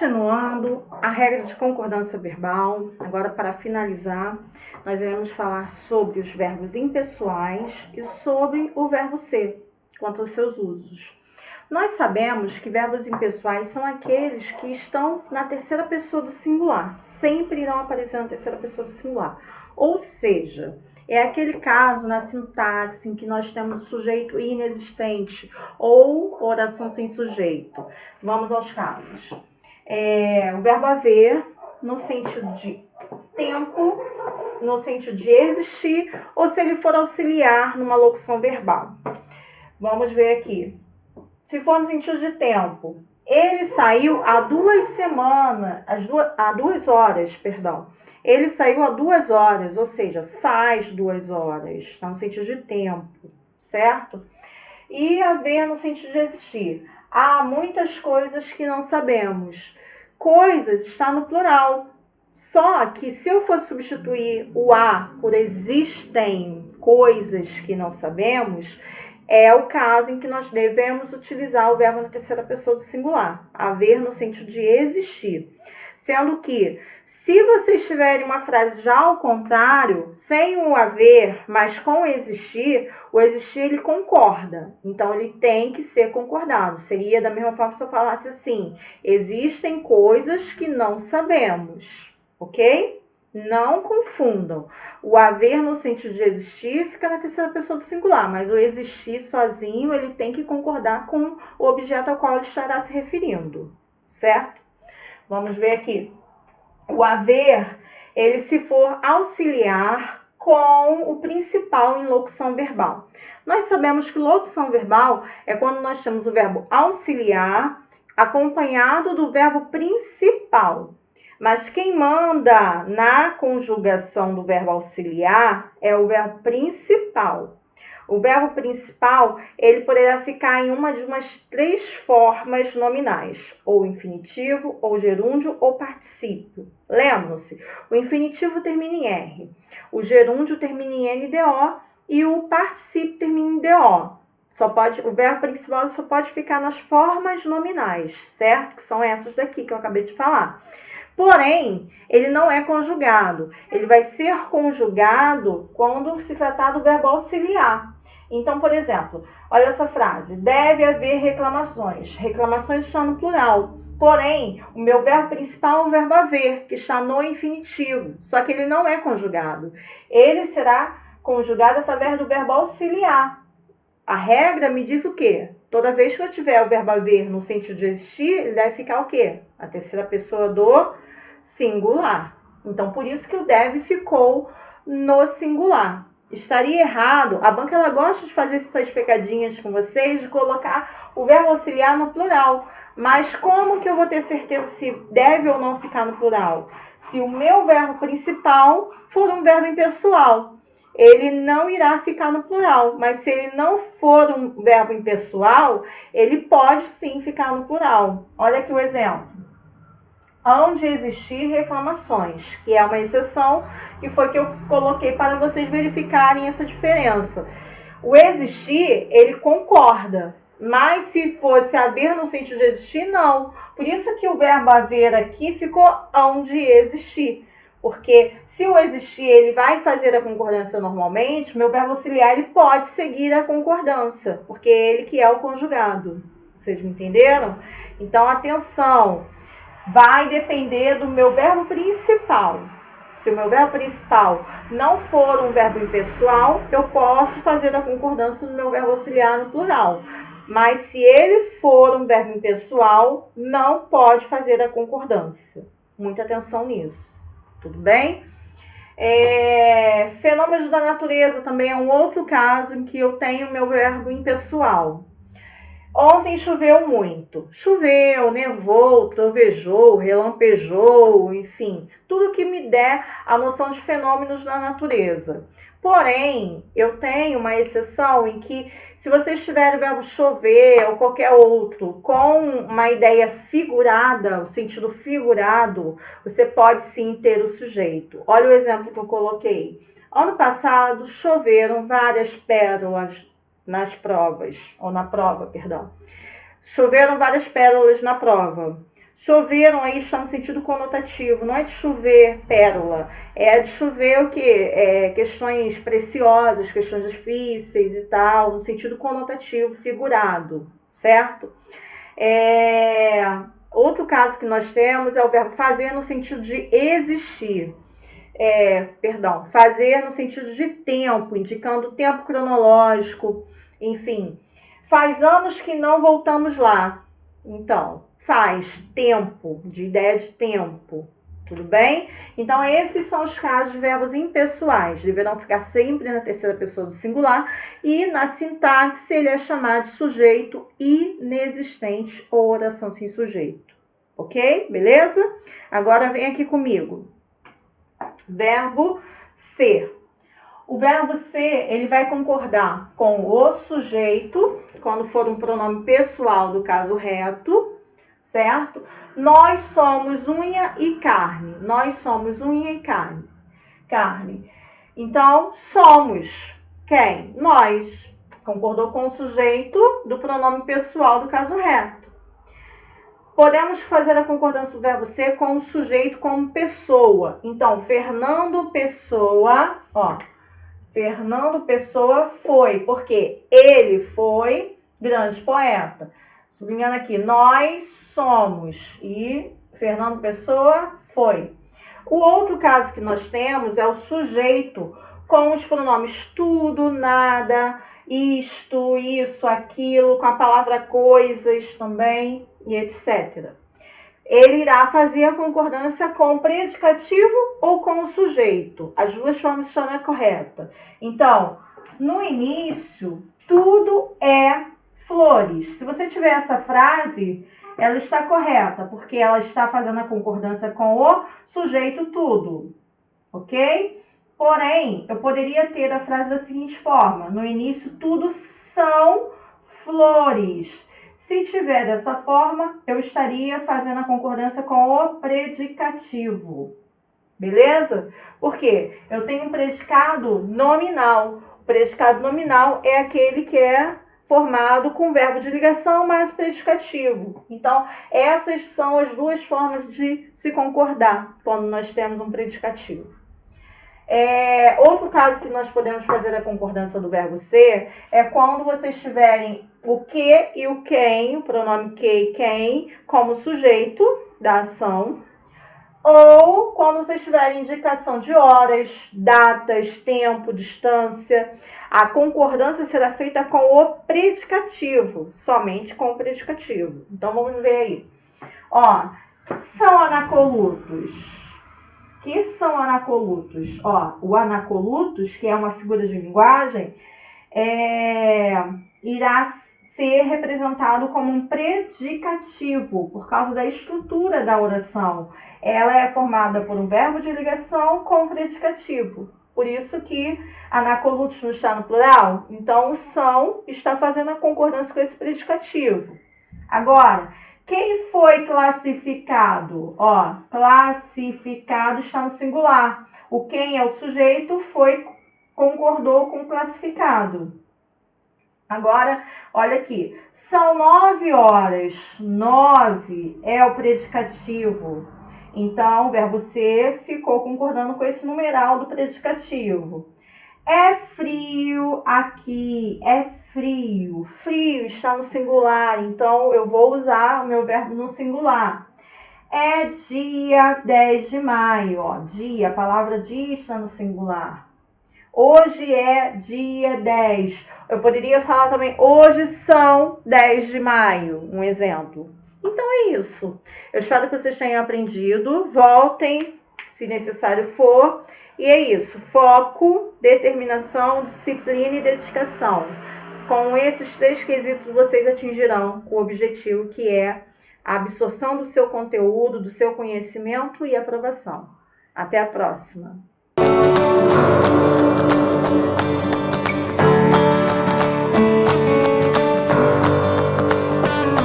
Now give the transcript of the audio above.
Continuando a regra de concordância verbal, agora para finalizar, nós iremos falar sobre os verbos impessoais e sobre o verbo ser, quanto aos seus usos. Nós sabemos que verbos impessoais são aqueles que estão na terceira pessoa do singular, sempre irão aparecer na terceira pessoa do singular. Ou seja, é aquele caso na sintaxe em que nós temos o sujeito inexistente ou oração sem sujeito. Vamos aos casos. O verbo haver, no sentido de tempo, no sentido de existir, ou se ele for auxiliar numa locução verbal. Vamos ver aqui. Se for no sentido de tempo, ele saiu há 2 semanas, há 2 horas, perdão. Ele saiu há 2 horas, ou seja, faz 2 horas, está no sentido de tempo, certo? E haver no sentido de existir. Há muitas coisas que não sabemos. Coisas está no plural. Só que se eu fosse substituir o há por existem coisas que não sabemos, é o caso em que nós devemos utilizar o verbo na terceira pessoa do singular. Haver no sentido de existir. Sendo que, se vocês tiverem uma frase já ao contrário, sem o haver, mas com o existir ele concorda. Então, ele tem que ser concordado. Seria da mesma forma se eu falasse assim: existem coisas que não sabemos, ok? Não confundam. O haver no sentido de existir fica na terceira pessoa do singular, mas o existir sozinho, ele tem que concordar com o objeto ao qual ele estará se referindo, certo? Vamos ver aqui. O haver, ele se for auxiliar com o principal em locução verbal. Nós sabemos que locução verbal é quando nós temos o verbo auxiliar acompanhado do verbo principal. Mas quem manda na conjugação do verbo auxiliar é o verbo principal. O verbo principal, ele poderá ficar em uma de umas 3 formas nominais, ou infinitivo, ou gerúndio, ou particípio. Lembram-se, o infinitivo termina em R, o gerúndio termina em NDO e o particípio termina em DO. O verbo principal só pode ficar nas formas nominais, certo? Que são essas daqui que eu acabei de falar. Porém, ele não é conjugado. Ele vai ser conjugado quando se tratar do verbo auxiliar. Então, por exemplo, olha essa frase. Deve haver reclamações. Reclamações está no plural. Porém, o meu verbo principal é o verbo haver, que está no infinitivo. Só que ele não é conjugado. Ele será conjugado através do verbo auxiliar. A regra me diz o quê? Toda vez que eu tiver o verbo haver no sentido de existir, ele deve ficar o quê? A terceira pessoa do singular. Então, por isso que o deve ficou no singular. Estaria errado. A banca ela gosta de fazer essas pegadinhas com vocês, de colocar o verbo auxiliar no plural. Mas como que eu vou ter certeza se deve ou não ficar no plural? Se o meu verbo principal for um verbo impessoal, ele não irá ficar no plural. Mas se ele não for um verbo impessoal, ele pode sim ficar no plural. Olha aqui o exemplo. Hão de existir reclamações, que é uma exceção, que foi que eu coloquei para vocês verificarem essa diferença. O existir, ele concorda, mas se fosse haver no sentido de existir, não. Por isso que o verbo haver aqui ficou hão de existir. Porque se o existir ele vai fazer a concordância normalmente, meu verbo auxiliar ele pode seguir a concordância, porque é ele que é o conjugado. Vocês me entenderam? Então, atenção! Vai depender do meu verbo principal. Se o meu verbo principal não for um verbo impessoal, eu posso fazer a concordância do meu verbo auxiliar no plural. Mas se ele for um verbo impessoal, não pode fazer a concordância. Muita atenção nisso. Tudo bem? Fenômenos da natureza também é um outro caso em que eu tenho meu verbo impessoal. Ontem choveu muito. Choveu, nevou, trovejou, relampejou, enfim, tudo que me der a noção de fenômenos da natureza. Porém, eu tenho uma exceção em que, se vocês tiverem o verbo chover ou qualquer outro com uma ideia figurada, o sentido figurado, você pode sim ter o sujeito. Olha o exemplo que eu coloquei. Ano passado, choveram várias pérolas na prova, perdão. Choveram várias pérolas na prova. Choveram aí está no sentido conotativo, não é de chover pérola, é de chover o quê? Questões preciosas, questões difíceis e tal, no sentido conotativo, figurado, certo? Outro caso que nós temos é o verbo fazer no sentido de existir. Fazer no sentido de tempo, indicando tempo cronológico, enfim. Faz anos que não voltamos lá. Então, faz tempo, de ideia de tempo, tudo bem? Então, esses são os casos de verbos impessoais. Deverão ficar sempre na terceira pessoa do singular e na sintaxe ele é chamado de sujeito inexistente ou oração sem sujeito. Ok? Beleza? Agora vem aqui comigo. Verbo ser. O verbo ser, ele vai concordar com o sujeito, quando for um pronome pessoal do caso reto, certo? Nós somos unha e carne. Nós somos unha e carne. Então, somos quem? Nós. Concordou com o sujeito do pronome pessoal do caso reto. Podemos fazer a concordância do verbo ser com o sujeito como pessoa. Então, Fernando Pessoa, Fernando Pessoa foi, porque ele foi grande poeta. Sublinhando aqui, nós somos e Fernando Pessoa foi. O outro caso que nós temos é o sujeito com os pronomes tudo, nada, isto, isso, aquilo, com a palavra coisas também e etc. Ele irá fazer a concordância com o predicativo ou com o sujeito. As duas formas estarão corretas. Então, no início, tudo é flores. Se você tiver essa frase, ela está correta, porque ela está fazendo a concordância com o sujeito tudo. Ok? Porém, eu poderia ter a frase da seguinte forma. No início, tudo são flores. Se tiver dessa forma, eu estaria fazendo a concordância com o predicativo. Beleza? Por quê? Eu tenho um predicado nominal. O predicado nominal é aquele que é formado com verbo de ligação mais predicativo. Então, essas são as duas formas de se concordar quando nós temos um predicativo. Outro caso que nós podemos fazer a concordância do verbo ser é quando vocês tiverem o que e o quem, o pronome que e quem, como sujeito da ação, ou quando vocês tiverem indicação de horas, datas, tempo, distância. A concordância será feita com o predicativo, somente com o predicativo. Então, vamos ver aí. São anacolutos. Que são anacolutos? O anacolutos, que é uma figura de linguagem, irá ser representado como um predicativo, por causa da estrutura da oração. Ela é formada por um verbo de ligação com predicativo. Por isso que anacolutos não está no plural. Então, o são está fazendo a concordância com esse predicativo. Agora, quem foi classificado? Classificado está no singular. O quem é o sujeito concordou com o classificado. Agora, olha aqui. São 9 horas. 9 é o predicativo. Então, o verbo ser ficou concordando com esse numeral do predicativo. É frio aqui, é frio. Frio está no singular, então eu vou usar o meu verbo no singular. É dia 10 de maio, dia, a palavra dia está no singular. Hoje é dia 10. Eu poderia falar também, hoje são 10 de maio, um exemplo. Então é isso. Eu espero que vocês tenham aprendido. Voltem, se necessário for. E é isso, foco, determinação, disciplina e dedicação. Com esses 3 quesitos vocês atingirão o objetivo, que é a absorção do seu conteúdo, do seu conhecimento e aprovação. Até a próxima!